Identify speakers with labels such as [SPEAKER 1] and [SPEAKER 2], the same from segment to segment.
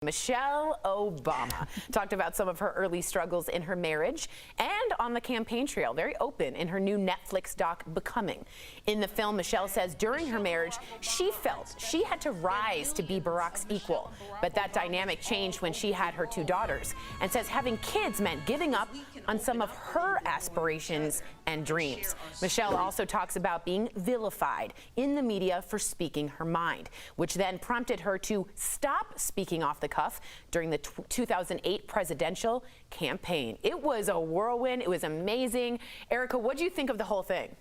[SPEAKER 1] Michelle Obama talked about some of her early struggles in her marriage and on the campaign trail, very open in her new Netflix doc, Becoming. In the film, Michelle says during her marriage, she felt she had to rise to be Barack's equal. But that dynamic changed when she had her two daughters, and says having kids meant giving up on some of her aspirations and dreams. Michelle also talks about being vilified in the media for speaking her mind, which then prompted her to stop speaking off the cuff during the 2008 presidential campaign. It was a whirlwind. It was amazing. Erica, what do you think of the whole thing?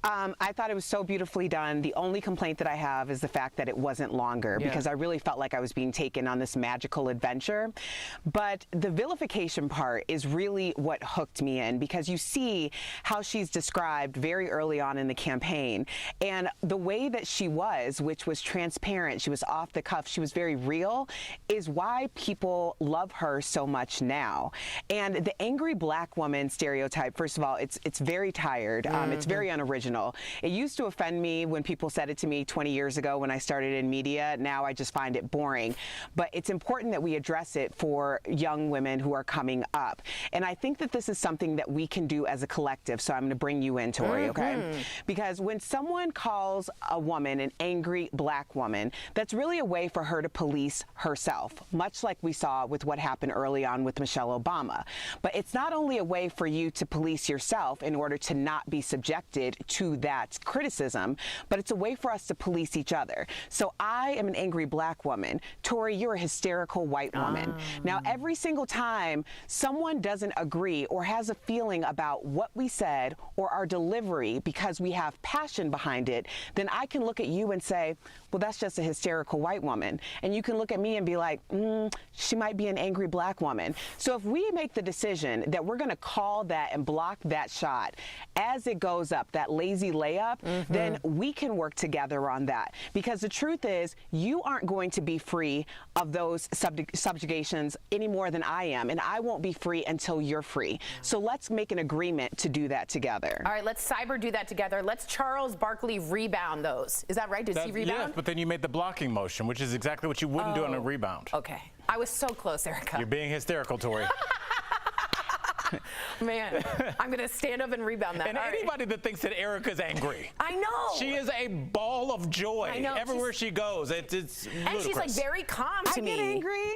[SPEAKER 2] I thought it was so beautifully done. The only complaint that I have is the fact that it wasn't longer, because I really felt like I was being taken on this magical adventure. But the vilification part is really what hooked me in, because you see how she's described very early on in the campaign, and the way that she was, which was transparent, she was off the cuff, she was very real, is why people love her so much now. And the angry black woman stereotype, first of all, it's very tired. It's very unoriginal. It used to offend me when people said it to me 20 years ago when I started in media. Now I just find it boring. But it's important that we address it for young women who are coming up. And I think that this is something that we can do as a collective. So I'm going to bring you in, Tori, okay? Because when someone calls a woman an angry black woman, that's really a way for her to police herself, much like we saw with what happened early on with Michelle Obama. But it's not only a way for you to police yourself in order to not be subjected to that criticism, but it's a way for us to police each other. So I am an angry black woman. Tori, you're a hysterical white woman. Now, every single time someone doesn't agree or has a feeling about what we said or our delivery because we have passion behind it, then I can look at you and say, well, that's just a hysterical white woman. And you can look at me and be like, she might be an angry black woman. So if we make the decision that we're going to call that and block that shot as it goes up, that lazy layup, then we can work together on that. Because the truth is, you aren't going to be free of those subjugations any more than I am. And I won't be free until you're free. So let's make an agreement to do that together.
[SPEAKER 1] All right, let's cyber do that together. Let's Charles Barkley rebound those. Is that right? Does he rebound?
[SPEAKER 3] Yes, but then you made the blocking motion, which is exactly what you wouldn't do on a rebound.
[SPEAKER 1] Okay. I was so close, Erica.
[SPEAKER 3] You're being hysterical, Tori.
[SPEAKER 1] Man, I'm going to stand up and rebound that.
[SPEAKER 3] And anybody that thinks that Erica's angry.
[SPEAKER 1] I know.
[SPEAKER 3] She is a ball of joy. I know. Everywhere she goes. It's ludicrous.
[SPEAKER 1] And she's like very calm to me.
[SPEAKER 2] I get angry.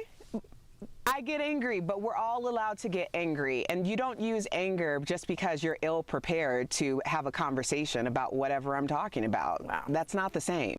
[SPEAKER 2] I get angry, but we're all allowed to get angry. And you don't use anger just because you're ill prepared to have a conversation about whatever I'm talking about. Wow. That's not the same.